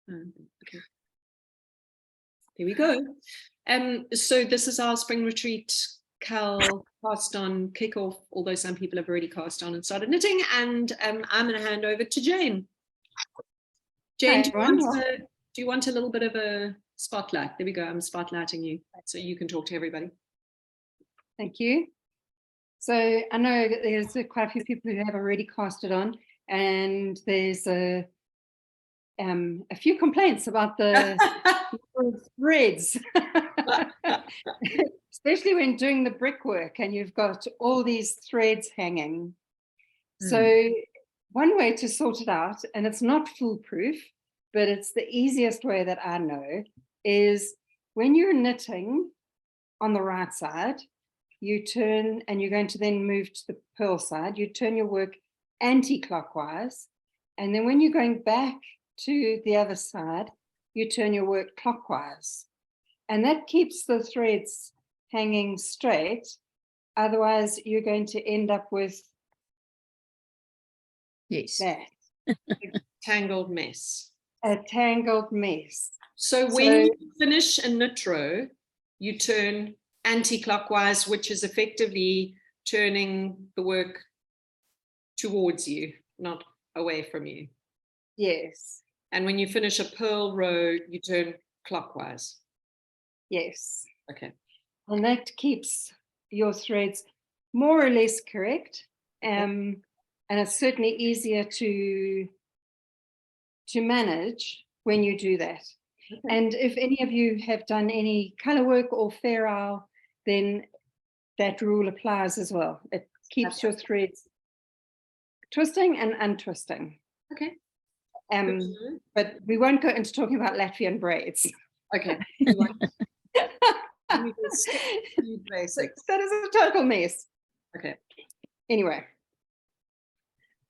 Okay. Here we go. So this is our Spring Retreat KAL cast on kickoff, although some people have already cast on and started knitting. And I'm going to hand over to Jane. Jane, do you want a little bit of a spotlight? There we go. I'm spotlighting you so you can talk to everybody. Thank you. So I know there's quite a few people who have already casted on, and there's a few complaints about the threads, especially when doing the brickwork and you've got all these threads hanging. So one way to sort it out, and it's not foolproof, but it's the easiest way that I know, is when you're knitting on the right side, you turn, and you're going to then move to the purl side, you turn your work anti-clockwise, and then when you're going back to the other side, you turn your work clockwise, and that keeps the threads hanging straight. Otherwise you're going to end up with that Tangled mess. A tangled mess. So when you finish a knit row, you turn anti-clockwise, which is effectively turning the work towards you, not away from you. Yes. And when you finish a purl row, you turn clockwise. Yes. Okay. And that keeps your threads more or less correct. And it's certainly easier to manage when you do that. Okay. And if any of you have done any color work or fair owl, then that rule applies as well. It keeps your threads twisting and untwisting. Okay. But we won't go into talking about Latvian braids. Okay. Basics. That is a total mess. Okay. Anyway.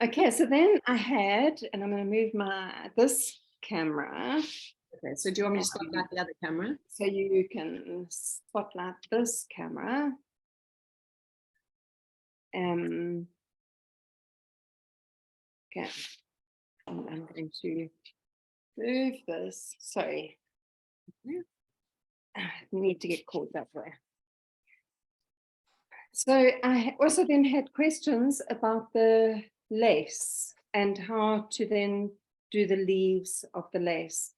Okay, so then I had, and I'm going to move this camera. Okay, so do you want me to spotlight the other camera? So you can spotlight this camera. Okay, I'm going to move this. Sorry. I need to get caught that way. So I also then had questions about the lace and how to then do the leaves of the lace.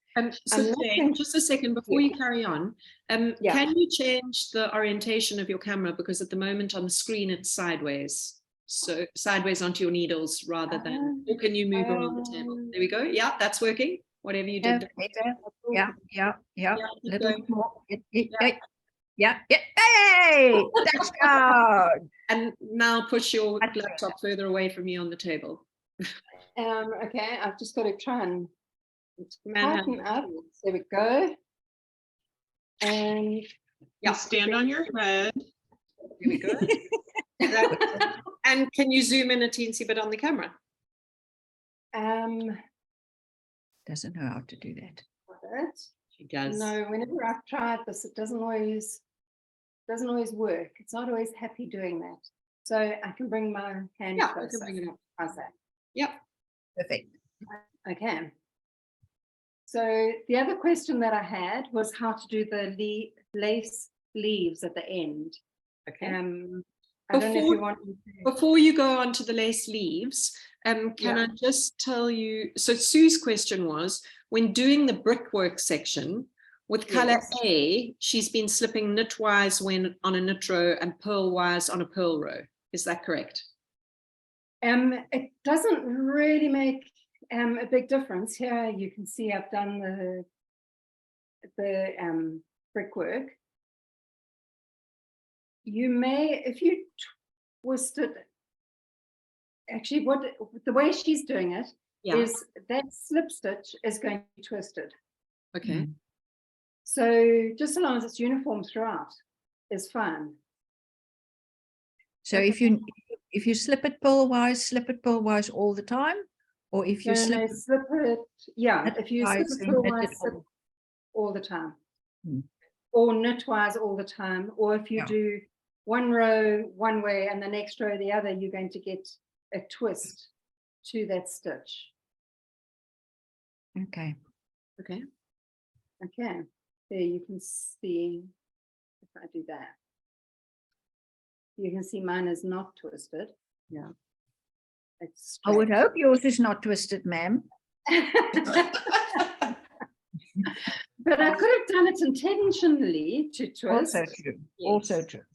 So Jane, just a second before you carry on, can you change the orientation of your camera, because at the moment on the screen it's sideways, so sideways onto your needles rather than, or can you move around the table? There we go. Yeah, that's working. Whatever you did. Yeah. Little more. Yeah. Hey, that's good. And now push your laptop further away from you on the table. Okay, I've just got to try and tighten up. There we go. And stand on your head. There we go. And can you zoom in a teensy bit on the camera? Doesn't know how to do that. She does. No, whenever I've tried this, it doesn't always work. It's not always happy doing that. So I can bring my hand closer. I can bring it up. How's that? Yep. Perfect. Okay. So the other question that I had was how to do the lace leaves at the end. Okay. I don't know if you want me to... Before you go on to the lace leaves, can I just tell you, so Sue's question was, when doing the brickwork section, with color A, she's been slipping knitwise when on a knit row and purlwise on a purl row. Is that correct? It doesn't really make a big difference. Here you can see I've done the brickwork. You may, if you twist it, actually the way she's doing it is that slip stitch is going to be twisted. Okay. So just so long as it's uniform throughout is fine. So if you slip it purlwise all the time, or if you slip it, if you slip it purlwise all the time, or knitwise all the time, or if you do one row one way and the next row the other, you're going to get a twist to that stitch. Okay. Okay. Okay, there you can see, if I do that, you can see mine is not twisted. Yeah. It's I would straight. hope yours is not twisted, ma'am. But I could have done it intentionally to twist. Also true. Also Yes. true.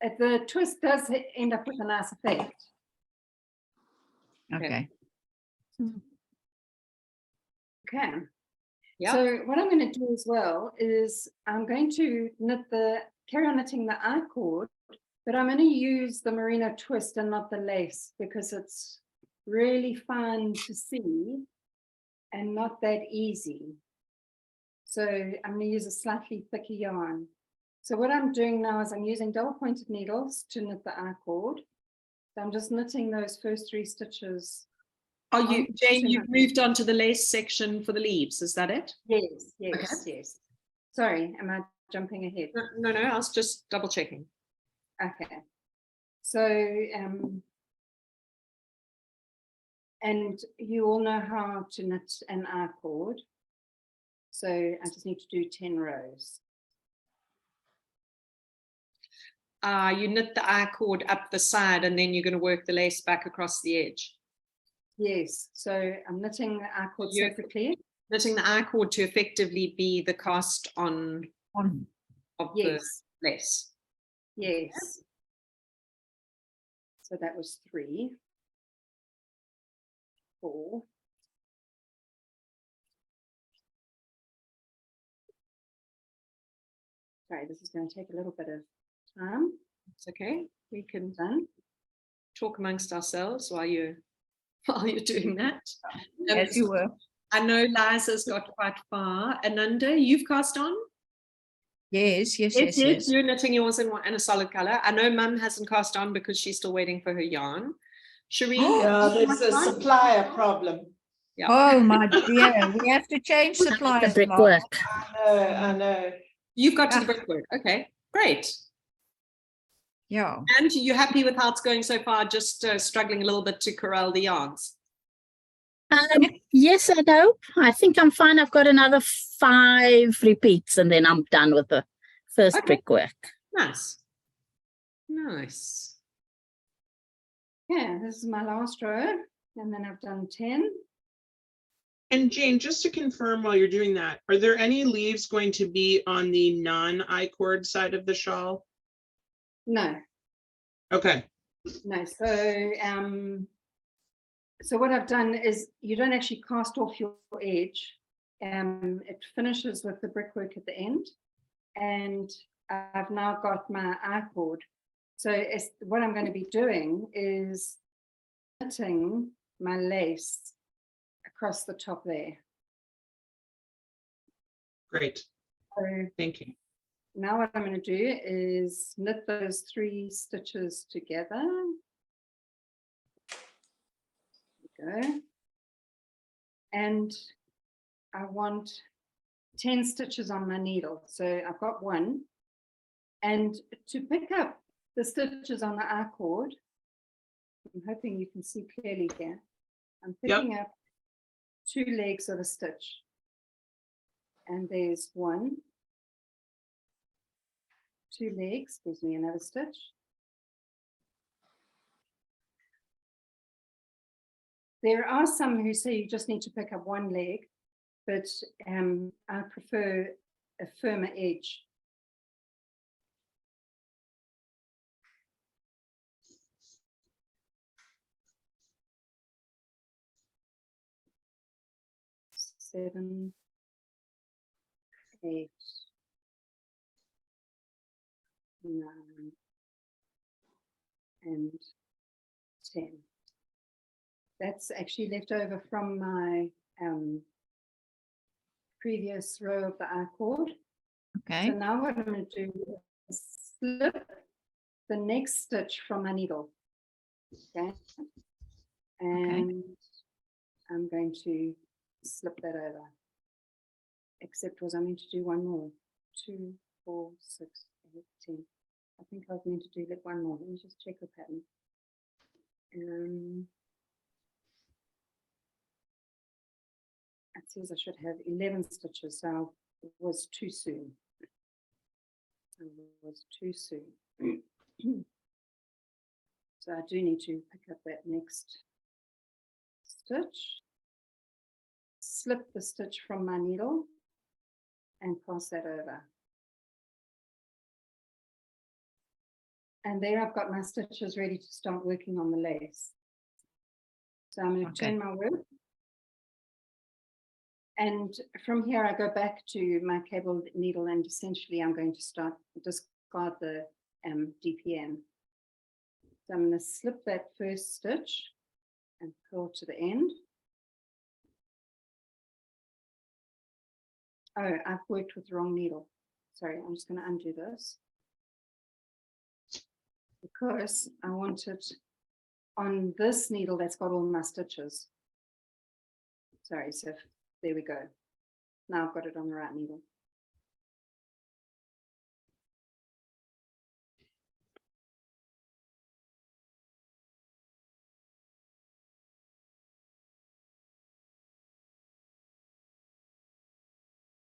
The twist does end up with a nice effect. Okay. Okay. Yeah. So what I'm going to do as well is I'm going to carry on knitting the I cord, but I'm going to use the merino twist and not the lace because it's really fun to see and not that easy. So I'm going to use a slightly thicker yarn. So what I'm doing now is I'm using double pointed needles to knit the I cord. So I'm just knitting those first 3 stitches. Are you, Jane, you've moved on to the lace section for the leaves, is that it? Yes, yes, Okay. yes. Sorry, am I jumping ahead? No, I was just double checking. Okay. So, and you all know how to knit an I cord. So I just need to do 10 rows. You knit the I cord up the side and then you're going to work the lace back across the edge. Yes, so I'm knitting the I cord separately. Knitting the I cord to effectively be the cast on of Yes. the lace. Yes. So that was 3, 4. Sorry, this is going to take a little bit of time. It's okay. We can Done. talk amongst ourselves while you're doing that. As you were. I know Liza's got quite far. Ananda, you've cast on? Yes. You're knitting yours in a solid color. I know Mum hasn't cast on because she's still waiting for her yarn. Shireen? Yeah, there's a supplier problem. Yeah. Oh my dear, we have to change suppliers. The brickwork. I know. You've got to the brickwork. Okay, great. Yeah. And you're happy with how it's going so far, just struggling a little bit to corral the yarns? Yes, I know. I think I'm fine. I've got another 5 repeats and then I'm done with the first brickwork. Nice. Nice. Yeah, this is my last row, and then I've done 10. And Jane, just to confirm while you're doing that, are there any leaves going to be on the non-I cord side of the shawl? No, Okay. no. So what I've done is you don't actually cast off your edge. It finishes with the brickwork at the end, and I've now got my I cord. So what I'm going to be doing is knitting my lace across the top there. Great. So Thank you. now what I'm going to do is knit those 3 stitches together. There we go. And I want 10 stitches on my needle. So I've got 1. And to pick up the stitches on the I cord, I'm hoping you can see clearly here. I'm picking up 2 legs of a stitch. And there's 1. 2 legs gives me another stitch. There are some who say you just need to pick up 1 leg, but I prefer a firmer edge. Seven, 8, 9, and 10. That's actually left over from my previous row of the I cord. Okay. So now what I'm going to do is slip the next stitch from my needle. Okay. And I'm going to slip that over. Except was I meant to do 1 more. 2, 4, 6, 8, 10. I think I was meant to do like 1 more. Let me just check the pattern. I it says I should have 11 stitches, so it was too soon. It was too soon. So I do need to pick up that next stitch, slip the stitch from my needle and pass that over. And there I've got my stitches ready to start working on the lace. So I'm going to turn my work. And from here I go back to my cable needle and essentially I'm going to start discard the DPN. So I'm going to slip that first stitch and pull to the end. Oh, I've worked with the wrong needle. Sorry, I'm just going to undo this. Because I want it on this needle that's got all my stitches. Sorry, so there we go. Now I've got it on the right needle.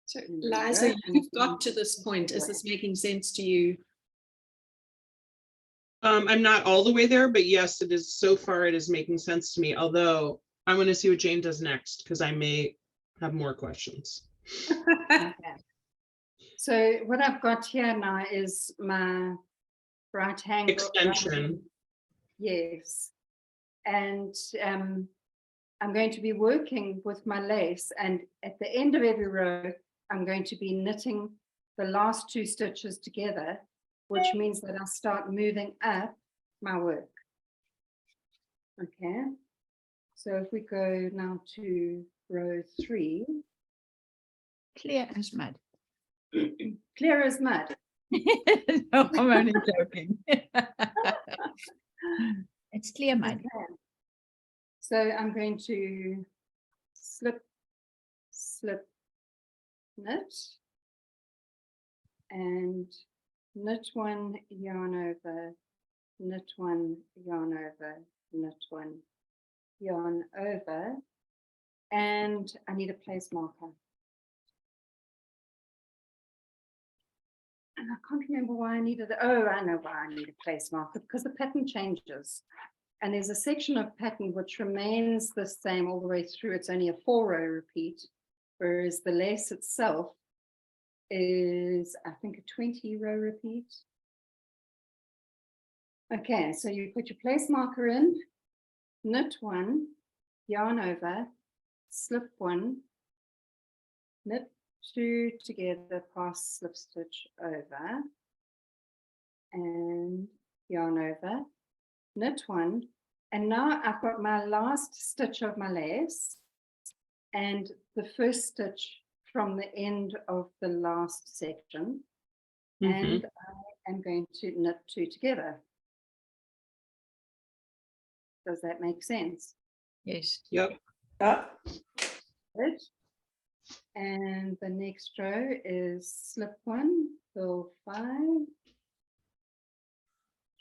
So, Liza, you've got to this point. Is this making sense to you? I'm not all the way there, but yes, it is. So far, it is making sense to me. Although I'm going to see what Jane does next because I may have more questions. Okay. So what I've got here now is my right hand Extension. Yes, and I'm going to be working with my lace, and at the end of every row, I'm going to be knitting the last 2 stitches together, which means that I start moving up my work. Okay, so if we go now to row 3. Clear as mud. Clear as mud. No, I'm only joking. It's clear mud. Okay. So I'm going to slip, slip, knit, and knit 1, yarn over, knit 1, yarn over, knit 1, yarn over, and I need a place marker. And I can't remember why I needed it. Oh, I know why I need a place marker, because the pattern changes. And there's a section of pattern which remains the same all the way through. It's only a 4-row repeat, whereas the lace itself is, I think, a 20-row repeat. Okay, so you put your place marker in, knit 1, yarn over, slip 1, knit 2 together, pass slip stitch over, and yarn over, knit 1, and now I've got my last stitch of my lace and the first stitch from the end of the last section, and I am going to knit 2 together. Does that make sense? Yes. Yep. Good. And the next row is slip 1, fill 5,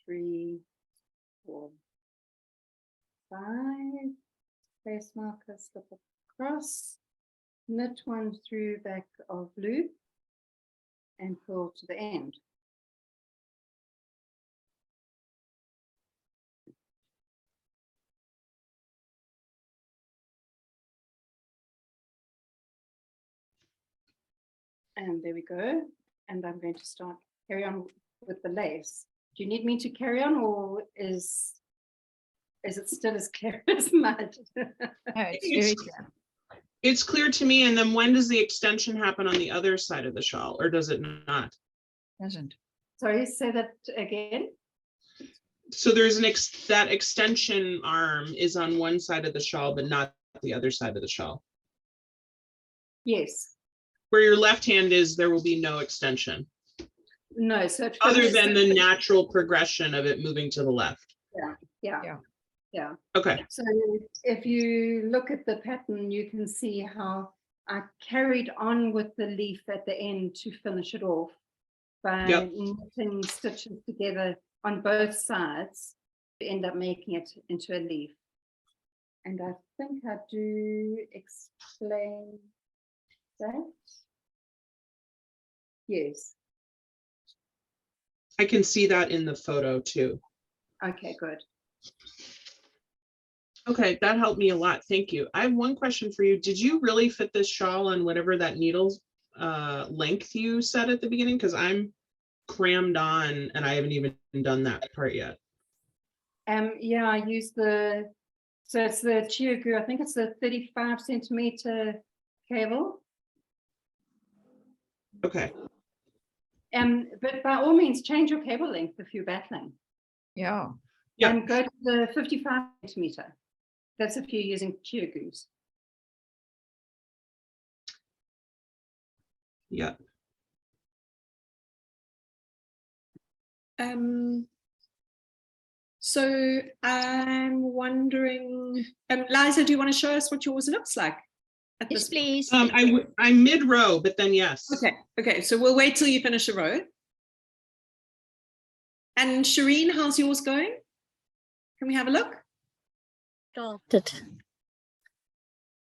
3, 4, 5, place marker, slip across, knit 1 through back of loop, and pull to the end. And there we go. And I'm going to start carry on with the lace. Do you need me to carry on, or is it still as clear as mud? No, it's very clear. It's clear to me. And then when does the extension happen on the other side of the shawl, or does it not? Doesn't. Sorry, say that again. So there's that extension arm is on one side of the shawl, but not the other side of the shawl. Yes. Where your left hand is, there will be no extension. No, so Other than the natural progression of it moving to the left. Yeah. Okay. So if you look at the pattern, you can see how I carried on with the leaf at the end to finish it off by knitting stitches together on both sides to end up making it into a leaf. And I think I do explain that. Yes. I can see that in the photo too. Okay, good. Okay, that helped me a lot. Thank you. I have one question for you. Did you really fit this shawl on whatever that needle length you said at the beginning? Because I'm crammed on and I haven't even done that part yet. Yeah, I use so it's the Chiagu, I think it's the 35 centimeter cable. Okay. But by all means, change your cable length if you're battling. Yeah. Yeah. And go to the 55 centimeter. That's if you're using Chiagus. Yeah. So I'm wondering, Liza, do you want to show us what yours looks like? At Yes, this please. I'm mid-row, but then yes. Okay, so we'll wait till you finish a row. And Shireen, how's yours going? Can we have a look? Started.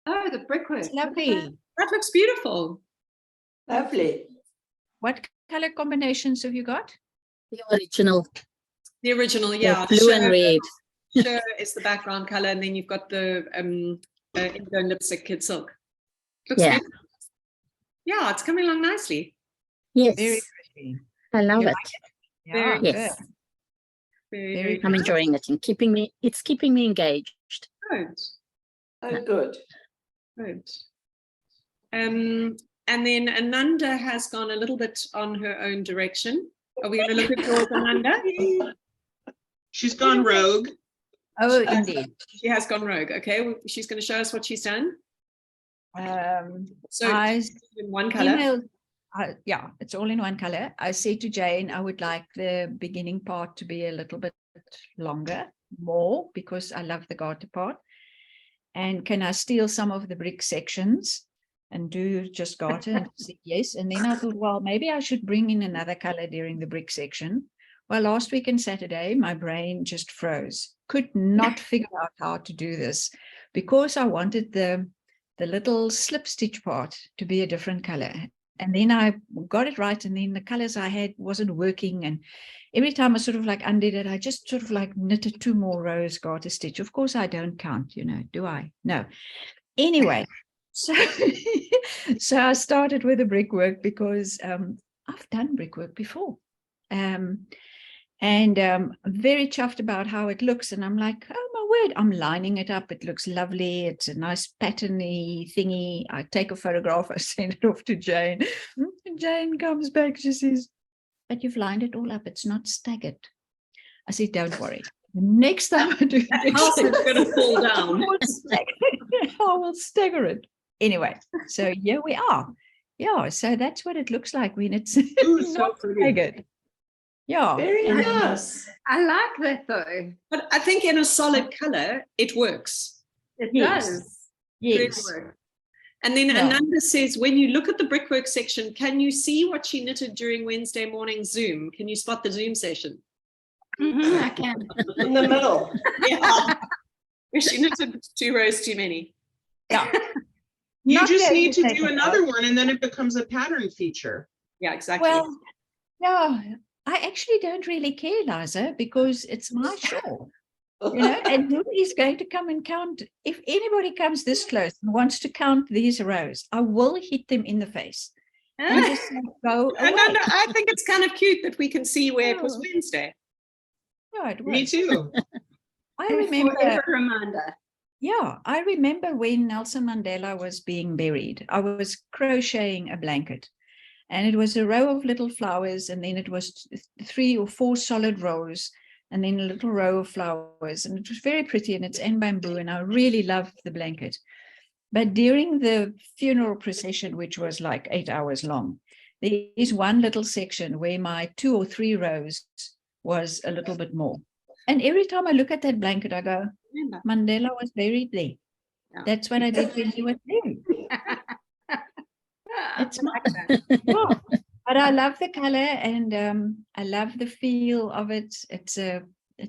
Oh, the brickwork. It's lovely. That looks beautiful. Lovely. What color combinations have you got? The original. The original, The yeah. blue and red. Sure, is the background color, and then you've got the indigo lipstick Kidsilk. Looks Yeah. beautiful. Yeah, it's coming along nicely. Yes. Very pretty. I love You it. like Yeah, Very- Yes. good. Very, Very very I'm enjoying it and it's keeping me engaged. good. Oh, good. Good. And then Ananda has gone a little bit on her own direction. Are we going to look at yours, Ananda? She's gone rogue. Oh, indeed. She has gone rogue. Okay, she's going to show us what she's done. So I in one color. emailed, yeah, it's all in one color. I said to Jane, I would like the beginning part to be a little bit longer, more, because I love the garter part. And can I steal some of the brick sections and do just garter? And she said yes. And then I thought, well, maybe I should bring in another color during the brick section. Well, last week and Saturday, my brain just froze. Could not figure out how to do this because I wanted the little slip stitch part to be a different color. And then I got it right. And then the colors I had wasn't working. And every time I sort of like undid it, I just sort of like knitted 2 more rows garter stitch. Of course, I don't count, do I? No. Anyway, so I started with the brickwork because I've done brickwork before. And I'm very chuffed about how it looks. And I'm like, oh my word, I'm lining it up. It looks lovely. It's a nice patterny thingy. I take a photograph, I send it off to Jane. And Jane comes back, she says, but you've lined it all up. It's not staggered. I said, don't worry. The next time I do That house is going to fall down. I will stagger it. Anyway, so here we are. Yeah, so that's what it looks like when it's Ooh, so not pretty. staggered. Yeah. Very nice. I like that though. But I think in a solid color, it works. It Yes. does. Really Yes. works. And then Yeah. Ananda says, when you look at the brickwork section, can you see what she knitted during Wednesday morning Zoom? Can you spot the Zoom session? I can. In the middle. Yeah. She knitted 2 rows too many. Yeah. You Not just that need to take do it another out. one and then it becomes a pattern feature. Yeah, exactly. Well, no, I actually don't really care, Liza, because it's my shawl, and nobody's going to come and count. If anybody comes this close and wants to count these rows, I will hit them in the face. And just say, go away. Ananda, I think it's kind of cute that we can see where it was Wednesday. No, it Me was. too. I remember. Forever reminder. Yeah, I remember when Nelson Mandela was being buried. I was crocheting a blanket, and it was a row of little flowers, and then it was 3 or 4 solid rows, and then a little row of flowers, and it was very pretty, and it's in bamboo, and I really loved the blanket. But during the funeral procession, which was like 8 hours long, there is one little section where my 2 or 3 rows was a little bit more. And every time I look at that blanket, I go, Mandela was buried there. Yeah. That's what I did when he was there. It's my, yeah. But I love the color, and I love the feel of it. It's a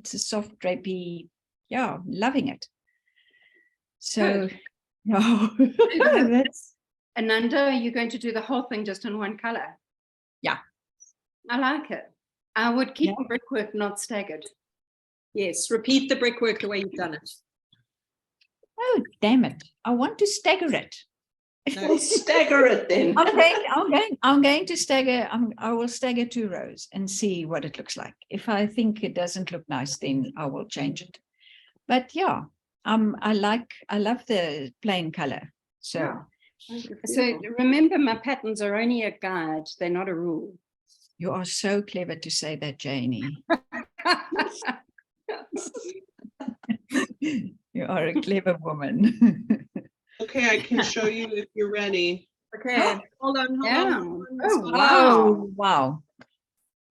soft drapey, yeah, loving it. So, no, that's, Ananda, are you going to do the whole thing just in one color? Yeah. I like it. I would keep Yeah. the brickwork not staggered. Yes, repeat the brickwork the way you've done it. oh, damn it. I want to stagger it. We'll stagger it then. I'm going to stagger, I will stagger 2 rows and see what it looks like. If I think it doesn't look nice, then I will change it. But yeah, I love the plain color. So So remember, my patterns are only a guide. They're not a rule. you are so clever to say that, Janie. You are a clever woman. Okay, I can show you if you're ready. Okay, hold on, hold Yeah. on. Oh, Wow. Oh, wow.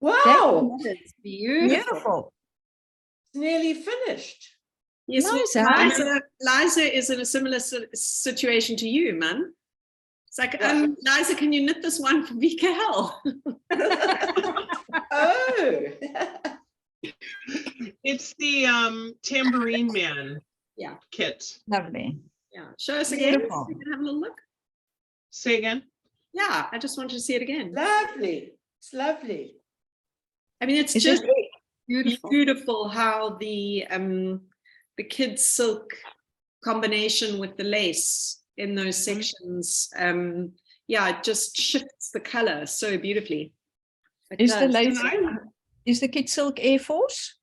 Wow, That is beautiful. Beautiful. it's nearly finished. Yes, well, Liza. Liza is in a similar situation to you, man. It's like, Yeah. Liza, can you knit this one for KAL? Oh. It's the Tambourine Man Yeah. kit. Lovely. Yeah, show us again. Beautiful. So we can have a little look. Say again. Yeah, I just wanted to see it again. Lovely. It's lovely. I mean, it's Is just it- beautiful how the Kidsilk combination with the lace in those sections, yeah, it just shifts the color so beautifully. It Is the does. lace, I- is the Kidsilk Air Force?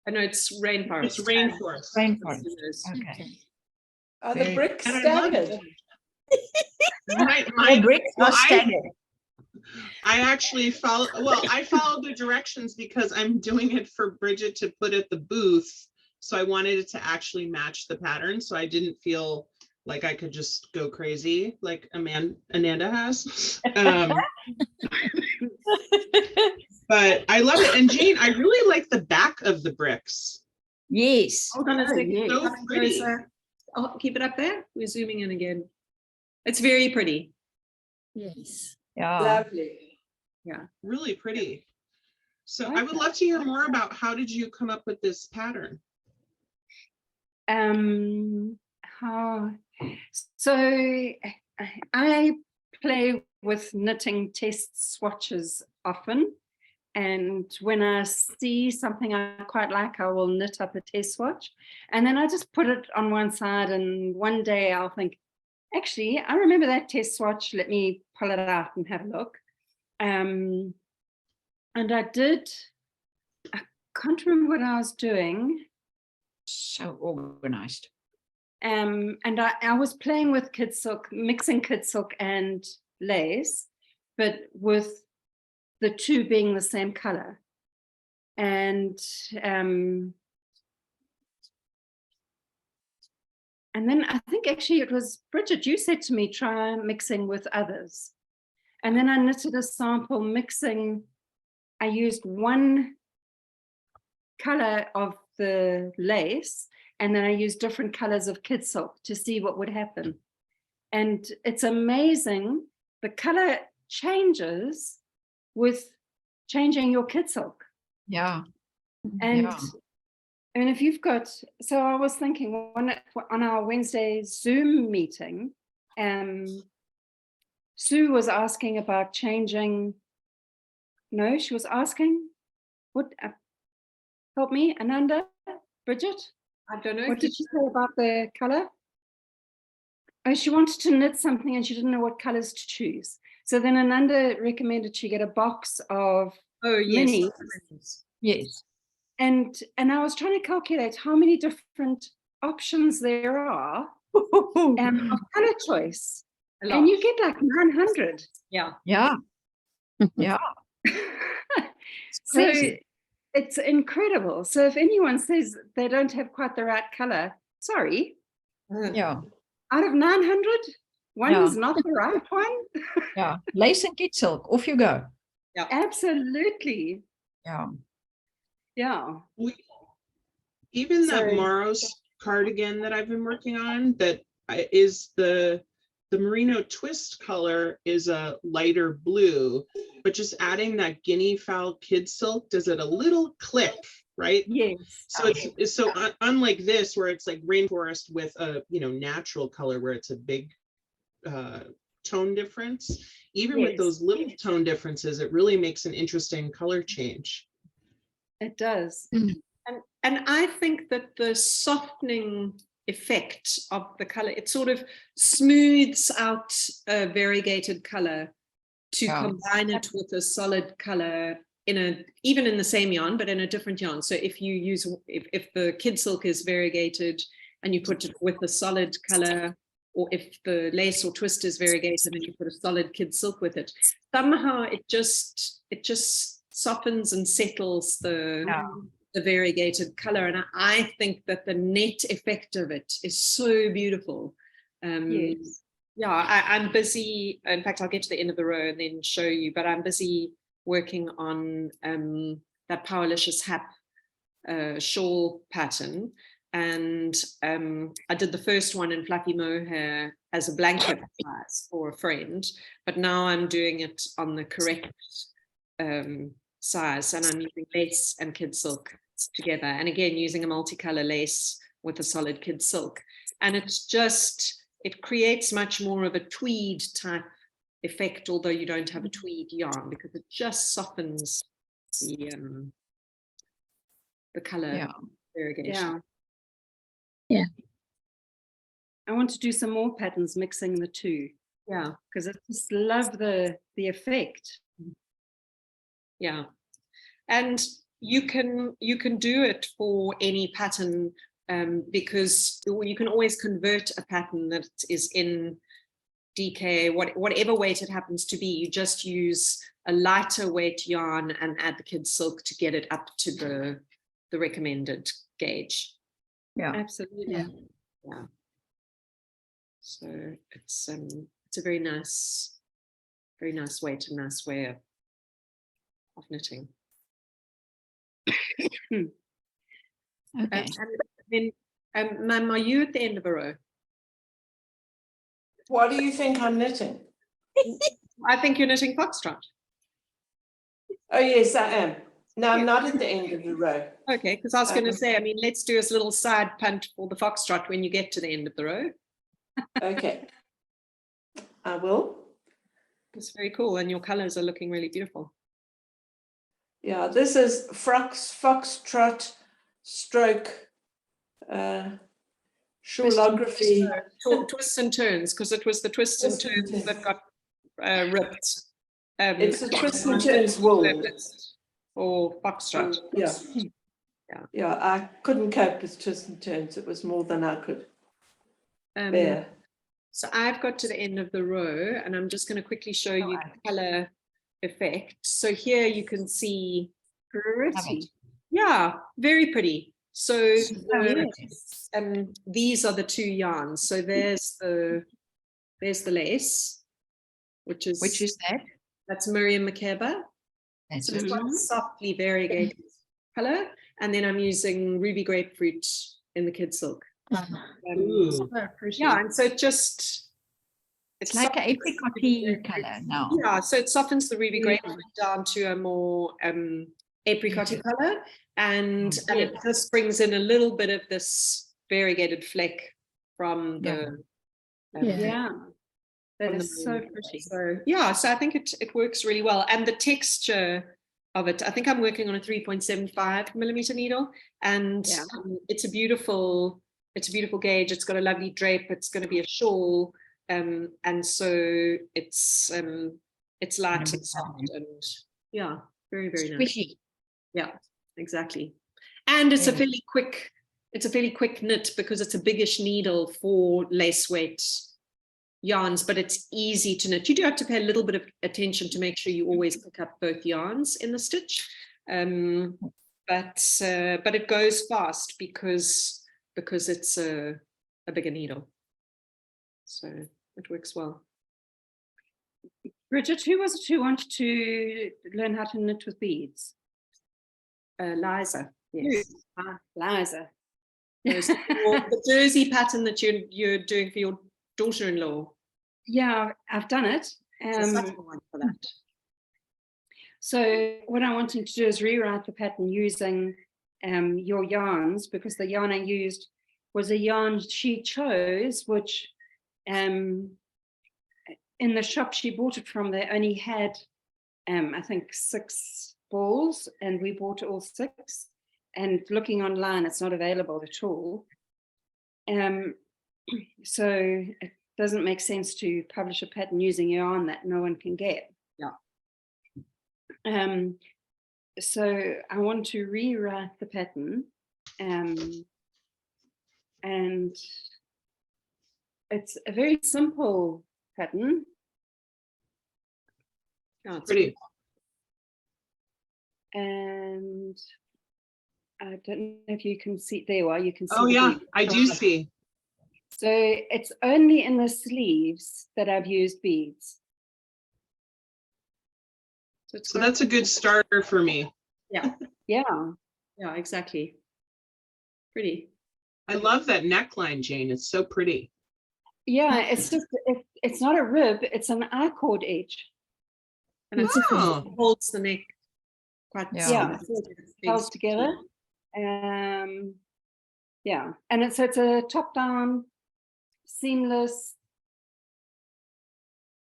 I know it's rainforest. It's rainforest. Rainforest. Okay. Okay. Are the Very- bricks And I love staggered? The bricks well, are staggered. I actually follow, well, I followed the directions because I'm doing it for Bridget to put at the booth. So I wanted it to actually match the pattern. So I didn't feel like I could just go crazy like Ananda has. But I love it. And Jane, I really like the back of the bricks. Yes. Hold on a second. yes. So Come pretty. closer. Oh, keep it up there. We're zooming in again. It's very pretty. Yes. Yeah. Lovely. Really pretty. So Like I would that. love to hear more about how did you come up with this pattern? How so I play with knitting test swatches often, and when I see something I quite like, I will knit up a test swatch, and then I just put it on one side, and one day I'll think, actually, I remember that test swatch, let me pull it out and have a look. And I can't remember what I was doing. So organized. And I was playing with Kidsilk, mixing Kidsilk and lace, but with the two being the same color. And then I think actually it was Bridget, you said to me, try mixing with others. And then I knitted a sample mixing. I used one color of the lace, and then I used different colors of Kidsilk to see what would happen. And it's amazing. The color changes with changing your Kidsilk. Yeah. And Yeah. and if you've got, so I was thinking on our Wednesday Zoom meeting, Sue was asking about changing. No, she was asking, what, help me, Ananda, Bridget? I don't know. What did she say about the color? Oh, she wanted to knit something and she didn't know what colors to choose. So then Ananda recommended she get a box of Oh, yes. minis. Yes. And I was trying to calculate how many different options there are of color choice. A lot. And you get like 900. Yeah. Yeah. Yeah. So crazy. it's incredible. So if anyone says they don't have quite the right color, sorry, Yeah. out of 900, one Yeah. is not the right one. Yeah. Lace and Kidsilk. Off you go. Absolutely. Yeah. Yeah. Even that So- Maros cardigan that I've been working on, that is the Merino Twist color is a lighter blue, but just adding that guinea fowl Kidsilk does it a little click right? Yes. So it's so unlike this, where it's like rainforest with a, you know, natural color where it's a big tone difference. Even with Yes. those little tone differences, it really makes an interesting color change. It does. And I think that the softening effect of the color, it sort of smooths out a variegated color to combine it with a solid color even in the same yarn, but in a different yarn. So if you use, if the Kidsilk is variegated and you put it with a solid color, or if the lace or twist is variegated and you put a solid Kidsilk with it, somehow it just softens and settles the variegated color. And I think that the net effect of it is so beautiful. Yes. Yeah, I'm busy. In fact, I'll get to the end of the row and then show you, but I'm busy working on that Powerlicious Hap shawl pattern. And I did the first one in fluffy mohair as a blanket size for a friend, but now I'm doing it on the correct size, and I'm using lace and Kidsilk together, and again using a multicolor lace with a solid Kidsilk, and it creates much more of a tweed type effect, although you don't have a tweed yarn, because it just softens the color variegation. Yeah. I want to do some more patterns mixing the two. Yeah, because I just love the effect. Yeah, and you can do it for any pattern, because you can always convert a pattern that is in DK, whatever weight it happens to be. You just use a lighter weight yarn and add the Kidsilk to get it up to the recommended gauge. Yeah, Absolutely. Yeah. So it's a very nice weight, a nice way of knitting. okay. And then, Ma'am, are you at the end of a row? What do you think I'm knitting? I think you're knitting foxtrot. Oh, yes, I am. No, I'm not at the end of the row. Okay, because I was going to say, I mean, let's do a little side punt for the foxtrot when you get to the end of the row. Okay. I will. It's very cool, and your colors are looking really beautiful. Yeah, this is foxtrot stroke shawlography. Twists and turns, because it was the twists and turns that got ripped. It's the twists and turns wool. Or foxtrot. Yeah. Yeah, I couldn't cope with twists and turns. It was more than I could bear. So I've got to the end of the row, and I'm just going to quickly show you the color effect. So here you can see Pretty. Yeah, very pretty. So these are the two yarns. So there's the lace, which is that? That's Miriam Makeba. That's So it's quite a softly variegated color, and then I'm using ruby grapefruit in the Kidsilk. Yeah, and so it's like an apricot color now. Yeah, so it softens the ruby grapefruit down to a more apricot color, and it just brings in a little bit of this variegated fleck from the that is so pretty. So yeah, so I think it works really well, and the texture of it, I think I'm working on a 3.75 millimeter needle, and it's a beautiful gauge. It's got a lovely drape. It's going to be a shawl, and so it's light and soft, and yeah, very, very nice. Squishy. Yeah, exactly. And it's a fairly quick knit, because it's a biggish needle for lace weight yarns, but it's easy to knit. You do have to pay a little bit of attention to make sure you always pick up both yarns in the stitch, but it goes fast because it's a bigger needle, so it works well. Bridget, who was it who wanted to learn how to knit with beads? Liza, yes. Liza. The jersey pattern that you're doing for your daughter-in-law. Yeah, I've done it. One for that. So what I'm wanting to do is rewrite the pattern using your yarns, because the yarn I used was a yarn she chose, which in the shop she bought it from, they only had I think 6 balls, and we bought all 6, and looking online it's not available at all. So it doesn't make sense to publish a pattern using yarn that no one can get. So I want to rewrite the pattern, and it's a very simple pattern. Oh, it's Pretty. And I don't know if you can see, there you are, you can see. Oh the yeah, bead. I do see. So it's only in the sleeves that I've used beads. So that's a good starter for me. Yeah, Yeah. yeah, exactly. Pretty. I love that neckline, Jane. It's so pretty. Yeah, it's just, it's not a rib, it's an I-cord edge. And it's Oh. it holds the neck quite Yeah, solid. so it's Big held stretchy. together. Yeah, and it's a top down, seamless,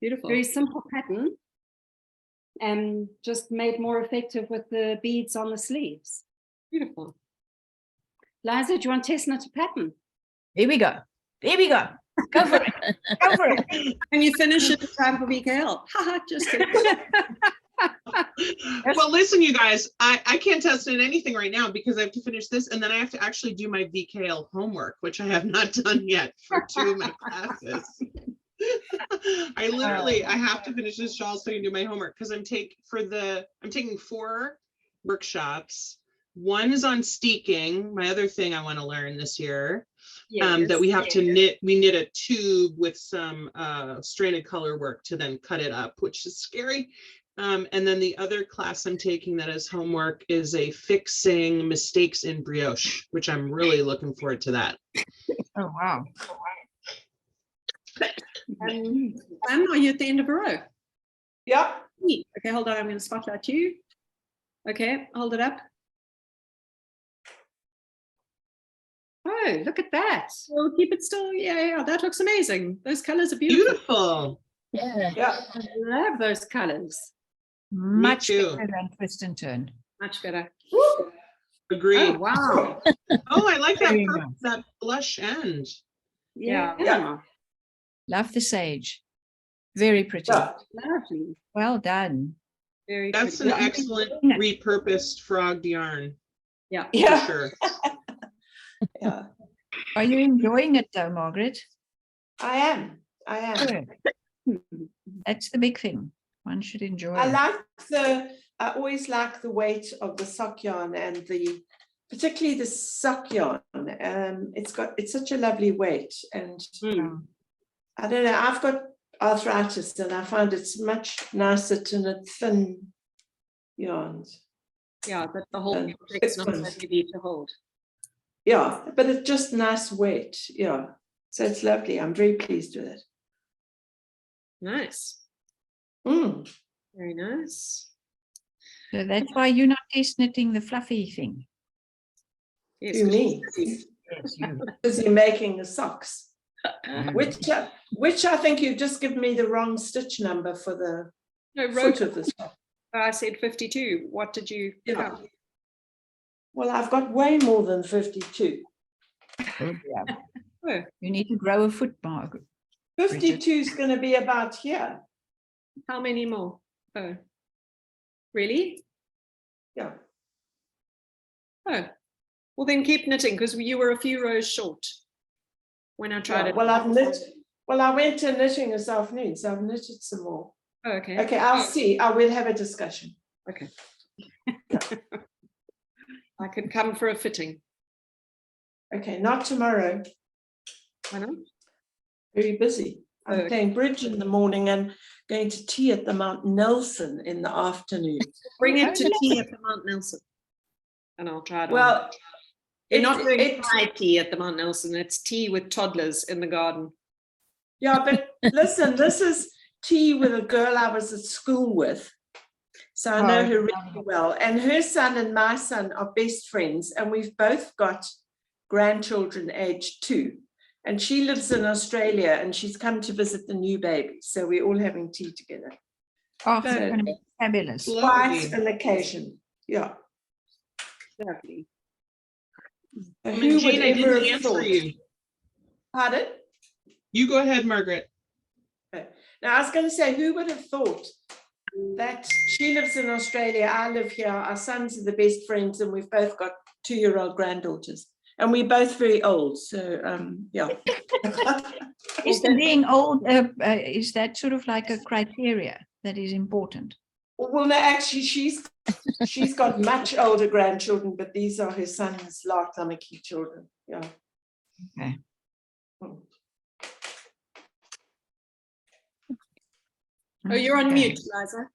Beautiful. very simple pattern, and just made more effective with the beads on the sleeves. Beautiful. Liza, do you want to test knit a pattern? Here we go. There we go. Go for it. Go for it. And you finish it in time for KAL. Haha, just kidding. Well, listen, you guys, I can't test in anything right now because I have to finish this, and then I have to actually do my KAL homework, which I have not done yet for 2 of my classes. I have to finish this shawl so I can do my homework, because I'm taking 4 workshops. One is on steeking, my other thing I want to learn this year. That we have to knit. We knit a tube with some stranded color work to then cut it up, which is scary. And then the other class I'm taking that is homework is a fixing mistakes in brioche, which I'm really looking forward to that. Oh, wow. Anne, are you at the end of a row? Yeah. Okay, hold on. I'm going to spotlight you. Okay, hold it up. Oh, look at that. So keep it still. Yeah, that looks amazing. Those colors are beautiful. Beautiful. Yeah. Yeah. I love those colors. Much too. better than twist and turn. Much better. Agree. Oh, wow. Oh, I like that Very purple, nice. that blush end. Yeah. Yeah. Love the sage. Very pretty. Yeah. Lovely. Well done. Very That's an pretty. excellent repurposed frogged yarn, Yeah. for Yeah. sure. Yeah. Are you enjoying it though, Margaret? I am. Good. That's the big thing. One should enjoy I it. always like the weight of the sock yarn, and particularly the sock yarn. It's such a lovely weight, and I don't know, I've got arthritis and I find it's much nicer to knit thin yarns. Yeah, but the whole And fabric's not so it's- heavy to hold. Yeah, but it's just nice weight. Yeah, so it's lovely. I'm very pleased with it. Nice. Mm. Very nice. So that's why you're not test knitting the fluffy thing. Yes, You 'cause mean she's- Yes, you. busy making the socks, Mm. which I think you've just given me the wrong stitch number for the No, foot Rhoda, of the sock. I said 52. What did you pick Yeah. up? Well, I've got way more than 52. Oh, yeah. Oh, You need to grow a foot, Margaret. 52 is going to be about here. how many more? Oh, really? Yeah. Oh, well then keep knitting, because you were a few rows short when I tried Yeah, it. well, I went to knitting this afternoon, so I've knitted some more. Oh, okay. Okay, I'll see. I will have a discussion. Okay. I could come for a fitting. Okay, not tomorrow. Why not? Very busy. I'm Okay. playing bridge in the morning and going to tea at the Mount Nelson in the afternoon. Bring it Oh, to nice. tea at the Mount Nelson, and I'll try it on. Well, You're not doing it- Thai tea at the Mount Nelson. It's tea with toddlers in the garden. yeah, but listen, this is tea with a girl I was at school with. So I know Oh, her really well. And her son and my son are best friends, and we've both got grandchildren aged 2. And she lives in Australia, and she's come to visit the new baby. So we're all having tea together. Oh, it's So- going to be fabulous. Quite an occasion. Yeah. Lovely. I Who mean, would Jane, I ever didn't have answer thought? you. Pardon? You go ahead, Margaret. Now, I was going to say, who would have thought that she lives in Australia, I live here, our sons are the best friends, and we've both got 2-year-old granddaughters, and we're both very old. So, yeah. Is being old, is that sort of like a criteria that is important? Well, no, actually, she's got much older grandchildren, but these are her son's Lark-Lamaki children. Yeah. Okay. Oh, you're on Okay. mute, Liza.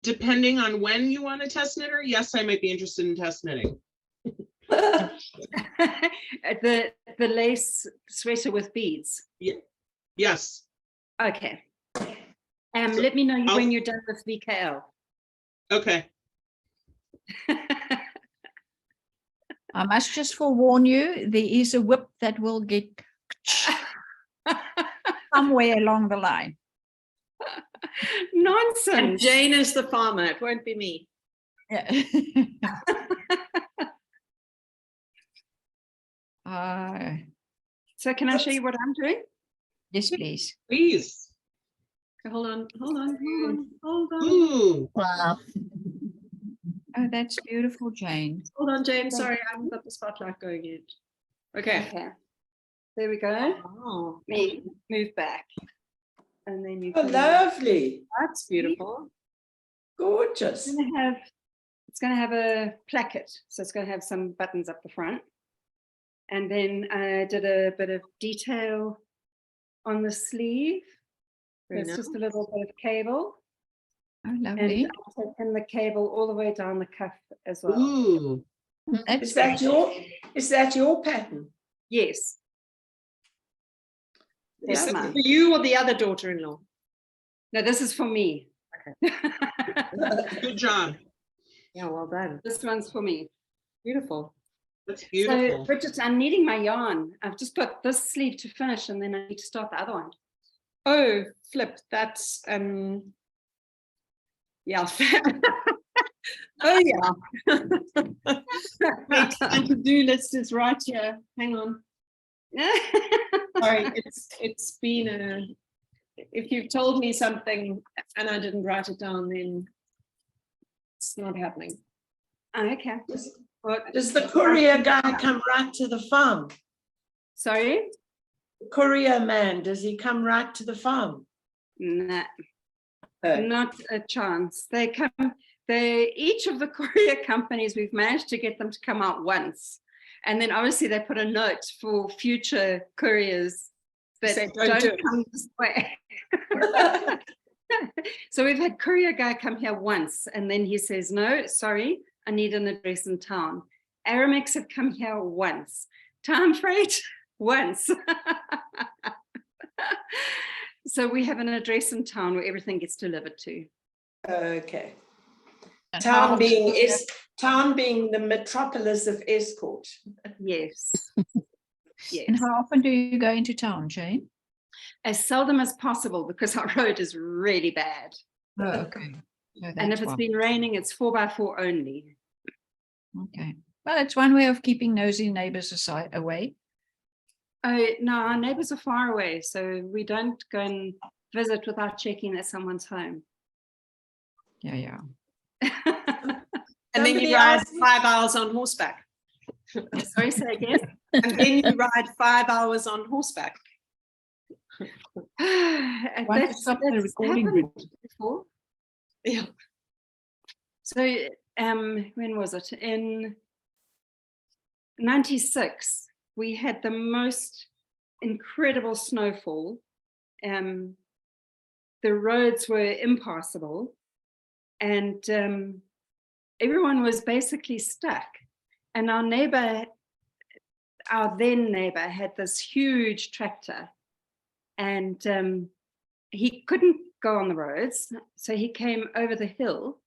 Depending on when you want a test knitter, yes, I might be interested in test knitting. The lace sweater with beads. Yes. Okay. So Let me know I'll- when you're done with VKL. Okay. I must just forewarn you, there is a whip that will get somewhere along the line. And Nonsense. Jane is the farmer. It won't be me. Yeah. So can I show you what I'm doing? Yes, please. Please. Okay, hold on. Hold on. Ooh. Wow. Oh, that's beautiful, Jane. Hold on, Jane. Sorry, I haven't got the spotlight going yet. Okay. Okay. There we go. Oh, Me move back. And then you Oh, can lovely. that's beautiful. Gorgeous. it's going to have a placket. So it's going to have some buttons up the front. And then I did a bit of detail on the sleeve. Very There's nice. just a little bit of cable. Oh, And lovely. I've taken the cable all the way down the cuff as well. Ooh. That's Is that your pattern? Yes. Is That's this mine. for you or the other daughter-in-law? No, this is for me. Good job. Yeah, well done. This one's for me. Beautiful. That's So, beautiful. Bridget, I'm needing my yarn. I've just got this sleeve to finish, and then I need to start the other one. Oh, flip. That's yeah. Oh yeah. My to-do list is right here. Hang on. Sorry, it's been a. If you've told me something and I didn't write it down, then it's not happening. Okay. Does the courier guy come right to the farm? Sorry? The courier man, does he come right to the farm? Nah, Oh. not a chance. They come, each of the courier companies, we've managed to get them to come out once. And then obviously they put a note for future couriers that Say, don't do it. come this way. So we've had courier guy come here once, and then he says, no, sorry, I need an address in town. Aramex have come here once. Time freight, once. So we have an address in town where everything gets delivered to. Okay. And Town how- being the metropolis of Escort. Yes. Yes. And how often do you go into town, Jane? As seldom as possible, because our road is really bad. Oh, okay. No, And that's if it's why. been raining, it's 4x4 only. Okay. Well, it's one way of keeping nosy neighbors away. Oh, no, our neighbors are far away, so we don't go and visit without checking that someone's home. Yeah, yeah. And then Somebody you ride asked me- 5 hours on horseback. Sorry, say again. And then you ride 5 hours on horseback. Want to stop the recording, happened Bridget? before. Yeah. So when was it? In 96, we had the most incredible snowfall. The roads were impassable, and everyone was basically stuck. And our then neighbor, had this huge tractor, and he couldn't go on the roads. So he came over the hill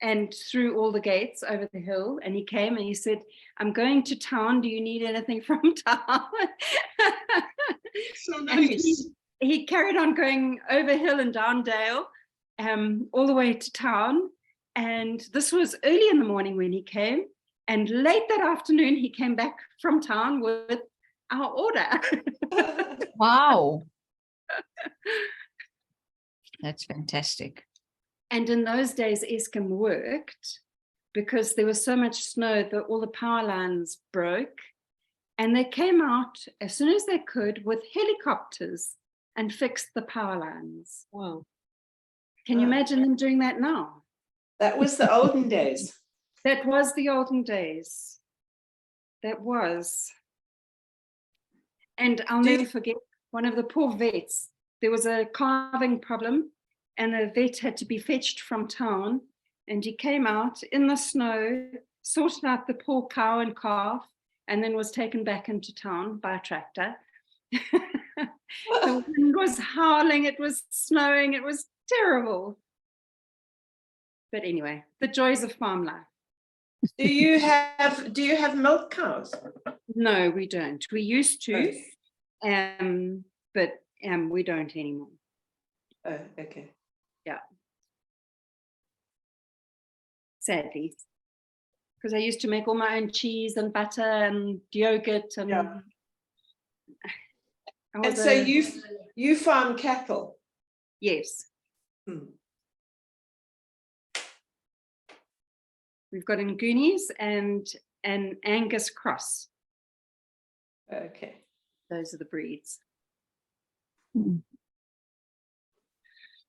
and through all the gates over the hill. And he came and he said, I'm going to town. Do you need anything from town? So And nice. he carried on going over hill and down dale, all the way to town. And this was early in the morning when he came. And late that afternoon, he came back from town with our order. Wow. That's fantastic. And in those days, Eskom worked because there was so much snow that all the power lines broke. And they came out as soon as they could with helicopters and fixed the power lines. Wow. Can you Wow. imagine them doing that now? That was the olden days. That was the olden days. That was. And I'll never forget one of the poor vets. There was a carving problem and the vet had to be fetched from town. And he came out in the snow, sorted out the poor cow and calf, and then was taken back into town by a tractor. The wind was howling, it was snowing, it was terrible. But anyway, the joys of farm life. Do you have milk cows? No, we don't. We used to, Okay. but we don't anymore. Oh, okay. Yeah. Sadly. Because I used to make all my own cheese and butter and yogurt and Yeah. I And was so a- you farm cattle. yes. Hmm. We've got an Goonies and an Angus cross. Okay. Those are the breeds.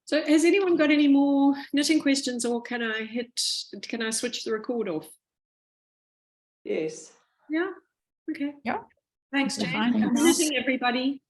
So has anyone got any more knitting questions, or can I switch the record off? Yes. Yeah. Okay. Yeah. Thanks, That's Jane. fine. Happy knitting, everybody.